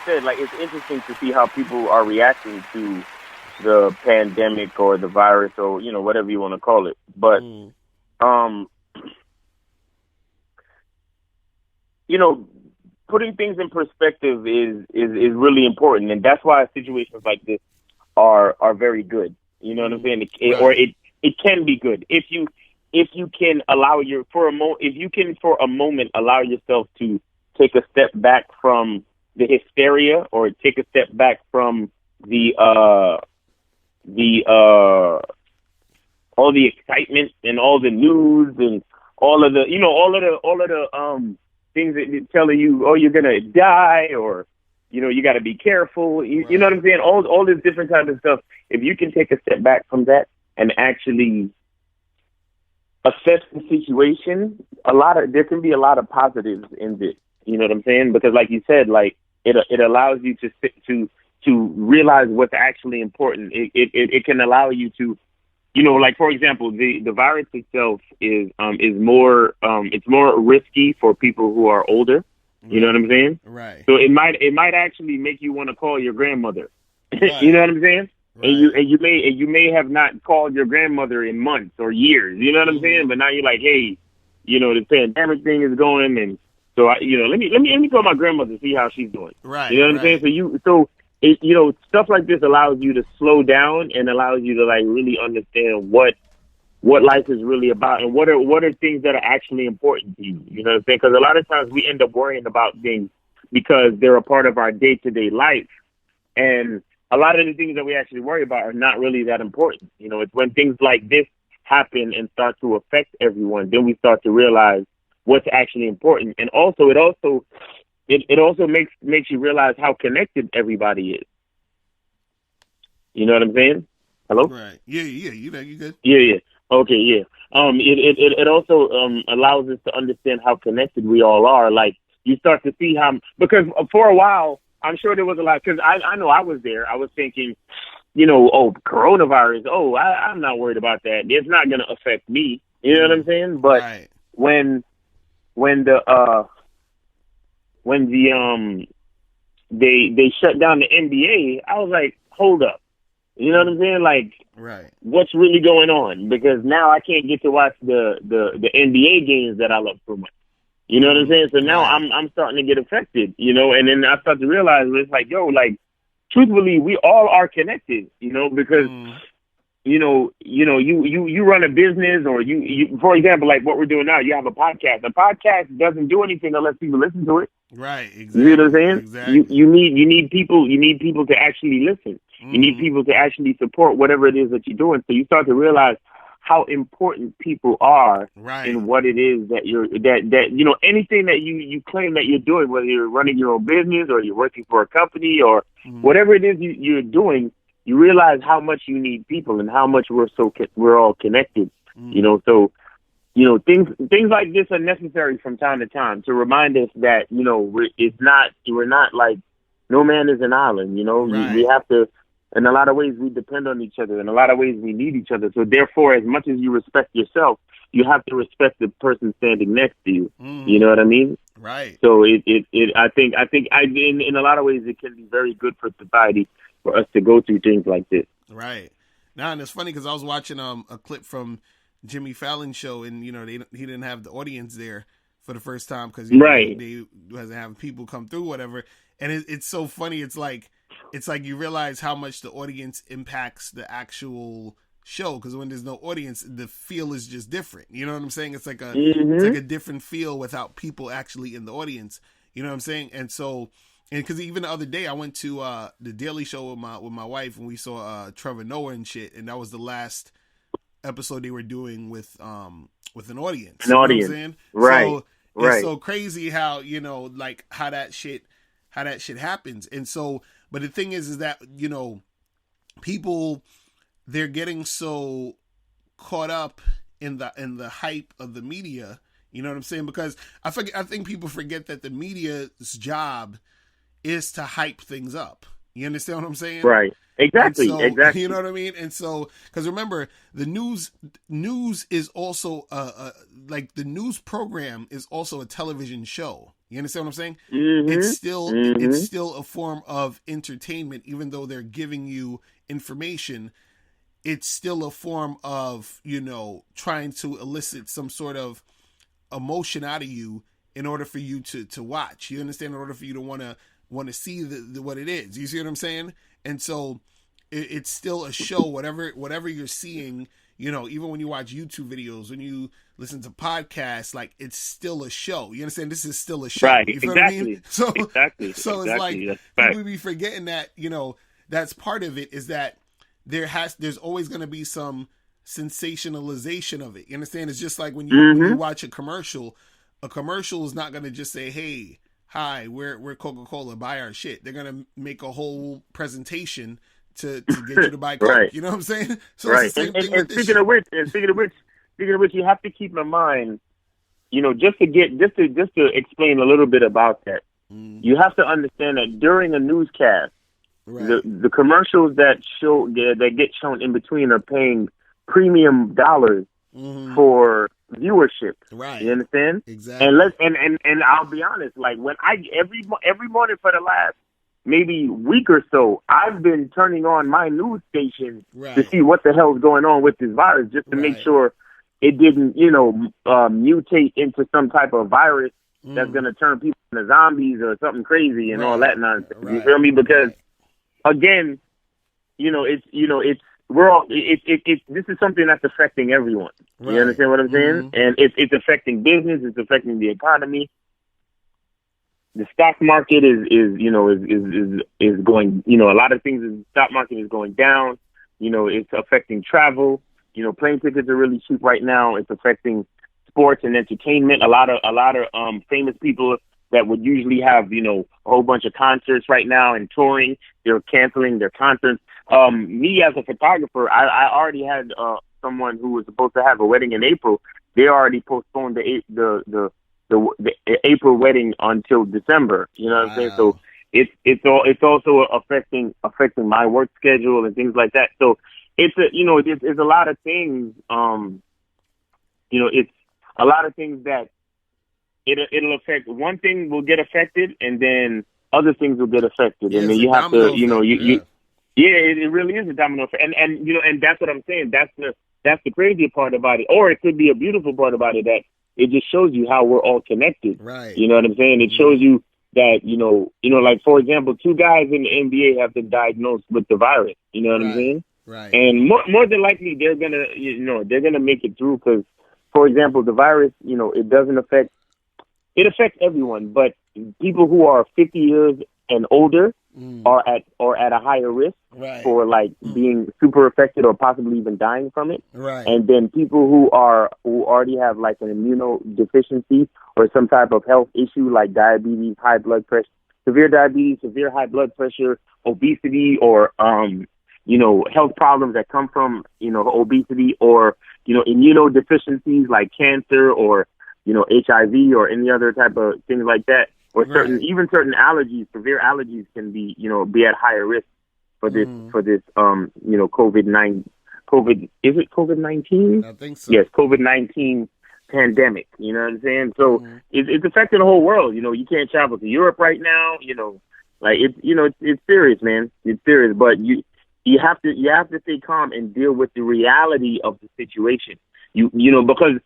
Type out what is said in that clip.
said, like it's interesting to see how people are reacting to the pandemic or the virus or whatever you want to call it. But um, putting things in perspective is really important, and that's why situations like this are very good. You know what I'm saying? Or it can be good if you can allow for a moment allow yourself to take a step back from the hysteria, or take a step back from the all the excitement and all the news and all of the things that telling you, oh, you're gonna die, or you got to be careful. You know what I'm saying? All this different type of stuff. If you can take a step back from that and actually assess the situation, there can be a lot of positives in this. You know what I'm saying? Because, like you said, like it allows you to realize what's actually important. It can allow you to, like for example, the virus itself is more it's more risky for people who are older. You know what I'm saying? Right. So it might actually make you want to call your grandmother. Right. You know what I'm saying? Right. And you may have not called your grandmother in months or years. You know what I'm saying? But now you're like, hey, the pandemic thing is going, and so let me call my grandmother, see how she's doing. Right. You know what I'm saying? So stuff like this allows you to slow down and allows you to like really understand what life is really about, and what are things that are actually important to you. You know what I'm saying? Because a lot of times we end up worrying about things because they're a part of our day-to-day life, and a lot of the things that we actually worry about are not really that important. It's when things like this happen and start to affect everyone, then we start to realize what's actually important. And also, it also makes you realize how connected everybody is. You know what I'm saying? Hello? Right. Yeah. You good? Yeah. Okay, yeah. It also allows us to understand how connected we all are. Like, you start to see how, because for a while, I'm sure there was a lot, because I know I was there. I was thinking, coronavirus, I'm not worried about that. It's not going to affect me. You know what I'm saying? But right. when they shut down the NBA, I was like, hold up. You know what I'm saying? Like, right. What's really going on? Because now I can't get to watch the NBA games that I love so much. You know what I'm saying? So now I'm starting to get affected, and then I start to realize it's like, truthfully, we all are connected, because you run a business, or you for example, like what we're doing now, you have a podcast. A podcast doesn't do anything unless people listen to it. Right, exactly. You know what I'm saying? Exactly. You need people to actually listen. You need people to actually support whatever it is that you're doing. So you start to realize how important people are in what it is that anything that you claim that you're doing, whether you're running your own business or you're working for a company or whatever it is you're doing, you realize how much you need people and how much we're all connected. So things like this are necessary from time to time to remind us that we're not like, no man is an island. We have to. In a lot of ways, we depend on each other. In a lot of ways, we need each other. So therefore, as much as you respect yourself, you have to respect the person standing next to you. You know what I mean? Right. So I think in a lot of ways, it can be very good for society for us to go through things like this. Right. Now, and it's funny because I was watching a clip from Jimmy Fallon's show, and he didn't have the audience there for the first time because they wasn't having people come through, whatever. And it's so funny. It's like you realize how much the audience impacts the actual show, because when there's no audience, the feel is just different. You know what I'm saying? It's like it's like a different feel without people actually in the audience. You know what I'm saying? And so, and because even the other day I went to the Daily Show with my wife, and we saw Trevor Noah and shit, and that was the last episode they were doing with an audience. You know what I'm saying? Right. So it's so crazy how like how that shit happens. And so, but the thing is that people, they're getting so caught up in the hype of the media. You know what I'm saying? Because I think people forget that the media's job is to hype things up. You understand what I'm saying? Right. Exactly. So, exactly. You know what I mean? And so, because remember, the news is also like the news program is also a television show. You understand what I'm saying? Mm-hmm. It's still a form of entertainment, even though they're giving you information. It's still a form of, you know, trying to elicit some sort of emotion out of you in order for you to watch. You understand? In order for you to want to see what it is. You see what I'm saying? And so it's still a show. Whatever you're seeing, you know, even when you watch YouTube videos, when you listen to podcasts, like, it's still a show. You understand? This is still a show. Right. You feel exactly. what I mean? So exactly. So it's like people be forgetting that, you know, that's part of it, is that there's always going to be some sensationalization of it. You understand? It's just like when you watch a commercial is not going to just say, "Hey, hi, we're Coca-Cola, buy our shit." They're going to make a whole presentation to get you to buy Coke. Right. You know what I'm saying? So right. It's the same thing and with speaking of which, you have to keep in mind, you know, just to explain a little bit about that. You have to understand that during a newscast, the commercials that get shown in between are paying premium dollars for viewership. Right. You understand? Exactly. And I'll be honest, like, when every morning for the last maybe week or so, I've been turning on my news station to see what the hell's going on with this virus, just to make sure it didn't, you know, mutate into some type of virus that's going to turn people into zombies or something crazy and all that nonsense. You feel me? Because again, this is something that's affecting everyone. You understand what I'm saying? And it's affecting business. It's affecting the economy. The stock market is going, you know, a lot of things in the stock market is going down. You know, it's affecting travel. You know, plane tickets are really cheap right now. It's affecting sports and entertainment. A lot of famous people that would usually have, you know, a whole bunch of concerts right now and touring, they're canceling their concerts. Me as a photographer, I already had someone who was supposed to have a wedding in April. They already postponed the April wedding until December. You know what I'm saying? So it's also affecting my work schedule and things like that. So it's a lot of things. You know, it's a lot of things that it'll affect. One thing will get affected, and then other things will get affected, and then you have to, you know, it really is a domino effect, and you know, and that's what I'm saying. That's the crazy part about it, or it could be a beautiful part about it, that it just shows you how we're all connected. Right. You know what I'm saying? It shows you that, you know, like, for example, 2 guys in the NBA have been diagnosed with the virus. You know what I'm saying? Right. And more than likely, they're gonna make it through, because, for example, the virus, you know, it affects everyone, but people who are 50 years and older are at a higher risk for, like, being super affected or possibly even dying from it. Right. And then people who already have, like, an immunodeficiency or some type of health issue, like diabetes, high blood pressure, severe diabetes, severe high blood pressure, obesity, or you know, health problems that come from, you know, obesity, or, you know, immunodeficiencies like cancer, or, you know, HIV, or any other type of things like that, or certain allergies, severe allergies can be, you know, be at higher risk for this, you know, is it COVID-19? I think so. Yes, COVID-19 pandemic. You know what I'm saying? So it's affecting the whole world. You know, you can't travel to Europe right now. You know, like, it's serious, man. It's serious, but you have to stay calm and deal with the reality of the situation. You know, because